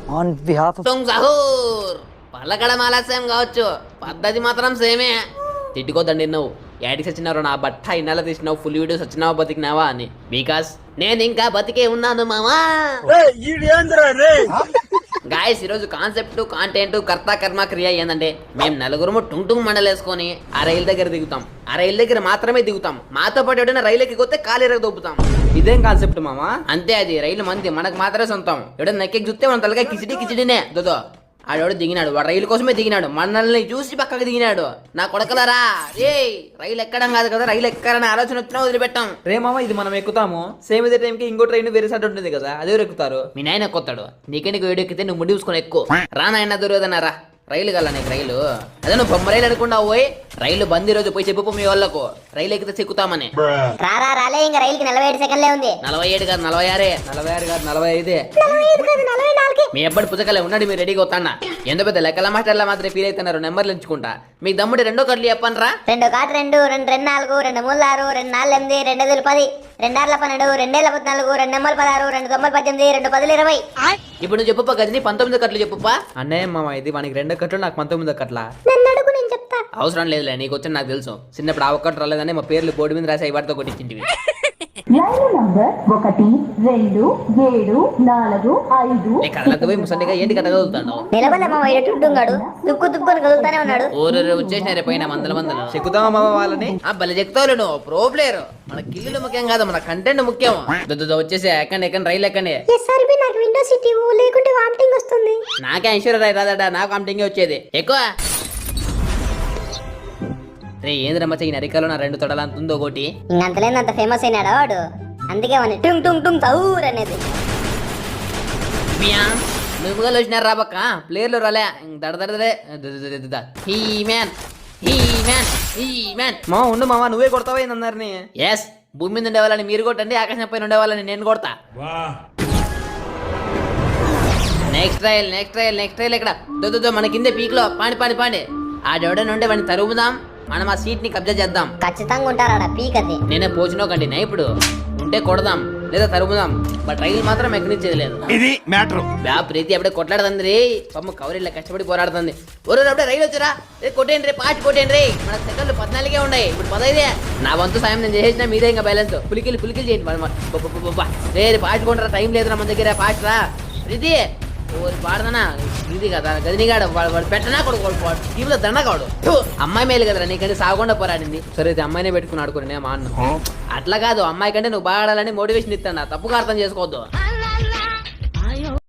On behalf of సహూర్ పల్లకడం ఆలస్యం కావచ్చు, పద్ధతి మాత్రం సేమే. తిట్టుకోదండి నువ్వు ఏడికి సచ్చినారు నా బట్ట ఇన్నాళ్ళ తీసినావు, ఫుల్ వీడియోస్ వచ్చినావా బతికినావా అని. బికాస్ నేను ఇంకా బతికే ఉన్నాను మామా. గాయస్ ఈరోజు కాన్సెప్ట్ కాంటెంట్ కర్త కర్మ క్రియ ఏంటంటే, మేము నలుగురు టుంగ్ టుంగ్ మండలేసుకొని ఆ రైలు దగ్గర దిగుతాం. ఆ రైలు దగ్గర మాత్రమే దిగుతాం. మాతో పాటు ఎవడైనా రైలు ఎక్కిపోతే కాలు ఎరగ దొబ్బుతాం. ఇదేం కాన్సెప్ట్ మామా? అంతే, అది రైలు మంది మనకు మాత్రమే సొంతం. ఎవడైనా నెక్కి చూస్తే మన తలగా కిచిడినే దొదో. ఆడవాడు దిగినాడు, వాడు రైలు కోసమే దిగినాడు, మనల్ని చూసి పక్కకి దిగినాడు. నా కొడకలరా రే, రైలు ఎక్కడం కాదు కదా, రైలు ఎక్కారని ఆలోచన వచ్చినా వదిలిపెట్టాం. రే మామ, ఇది మనం ఎక్కుతాము, సేమ్ ఇదే టైంకి ఇంకో ట్రైన్ వేరే సైడ్ ఉంటుంది కదా, అదే ఎక్కుతారు. మీ నాయన ఎక్కుతాడు, నీకు వేడి ఎక్కితే నువ్వు ముడి చూసుకొని ఎక్కువ. రా నాయన దొరకదన్నారా, రైలు కల నీకు రైలు. అదే నువ్వు బొమ్మ రైలు అనుకున్నావు. పోయి రైలు బంద్ రోజు పోయి చెప్పు మీ వాళ్ళకు రైలు ఎక్కితే చెక్కుతామని. రాలే, ఇంకా రైలుకి 47 సెకండ్లే ఉంది. 47 కాదు 46, 46 కాదు 45. మీ అబ్బాయి పుస్తకాలే ఉన్నాడు, మీరు రెడీగా వస్తాడా? ఎంత పెద్ద లెక్కల మాస్టర్లా మాత్రం ఫీల్ అవుతున్నారు, నెంబర్లు ఎంచుకుంటా. మీకు దమ్ముడి రెండో కట్లు చెప్పండి రా. 2 కాదు 2, 2 2 4, 2 3 6, 2 4 8, 2 5 10, 2 6 12, 2 7 14, 2 9 16, 2 9 18, 2 10 20. ఇప్పుడు నువ్వు చెప్పుపా గదిని 19 కట్లు చెప్పుపా. అన్నయ్య మామ, ఇది మనకి 2 కట్లు, నాకు 19 కట్ల. నన్ను అడుగు, నేను చెప్తా. అవసరం లేదులే, నీకు వచ్చి నాకు తెలుసు. చిన్నప్పుడు ఆ ఒక్కటి రాలేదని మా పేర్లు బోర్డు మీద రాసి వాటితో కొట్టించింటివి. Line number 1 2 7 4 5. కళ్ళతో పోయి ముసండిగా ఏంటి కథ కదులుతాడు. నిలబడలే మామ, టుడ్డుంగాడు దుక్కుని కదులుతానే ఉన్నాడు. ఊరు వచ్చేసిన పోయినా మందల చెక్కుతామా మామ వాళ్ళని? భలే చెక్తావు నువ్వు, ప్రో ప్లేయర్. మన కిల్లులు ముఖ్యం కాదు, మన కంటెంట్ ముఖ్యం. వచ్చేసి ఎక్కండి రైలు ఎక్కండి. ఎస్ఆర్బి నాకు విండో సీట్ ఇవ్వు, లేకుంటే వామిటింగ్ వస్తుంది. నాకే ఐశ్వర్య రాదట, నాకు వామిటింగ్ వచ్చేది ఎక్కువ. రే ఏంద్రమ్మ చెయ్యి నరికలో నా 2 తొడలంతుందో ఒకటి. ఇంకంతలేనంత ఫేమస్ అయినాడా వాడు, అందుకే వాడిని టుంగ్ టుంగ్ టుంగ్ తౌర్ అనేది. నువ్వుగా వచ్చినారు రాబక్క, ప్లేయర్లు రాలే దడదడదే. He man he man he man. మా ఉండు మామ, నువ్వే కొడతావా అందరిని? ఎస్, భూమి మీద ఉండే వాళ్ళని మీరు కొట్టండి, ఆకాశం పైన ఉండే వాళ్ళని నేను కొడతా. నెక్స్ట్ రైల్ ఇక్కడ దొద్దు మన కిందే పీక్ లో పాండి. ఆడెవడని ఉండే వాడిని తరుముదాం, మనం ఆ సీట్ ని కబ్జా చేద్దాం. ఖచ్చితంగా ఉంటారా పీక్ అది. నేనే పోచినో కంటే ఇప్పుడు ఉంటే కొడదాం లేదా తరుముదాం, బట్ రైలు మాత్రం ఎక్కనిచ్చేది లేదు. ఇది మ్యాటర్. ప్రీతి అప్పుడే కొట్లాడుతుంది రే, పాపం కవరిలో కష్టపడి పోరాడుతుంది. అప్పుడే రైలు వచ్చారా, కొట్టేయండి రే, పాచి కొట్టేయండి రే. మన సెకండ్లు 14 ఉన్నాయి, ఇప్పుడు 15. నా వంతు సాయం నేను చేసేసిన, మీదే ఇంకా బ్యాలెన్స్. పులికిలు చేయండి రే, పాచి కొంటారా, టైం లేదురా మన దగ్గర, పాచి రా ప్రీతి. పాడదనా ఇది కదా గదినిగాడు, వాడు పెట్టనా కొడుకు టీవీలో దండగాడు. అమ్మాయి మేలు కదరా, నీకంటే సాగకుండా పోరాడింది. సరే అయితే అమ్మాయినే పెట్టుకుని ఆడుకుని మా అన్న. అట్లా కాదు, అమ్మాయి కంటే నువ్వు బాగా ఆడాలని మోటివేషన్ ఇస్తాను, తప్పుగా అర్థం చేసుకోవద్దు.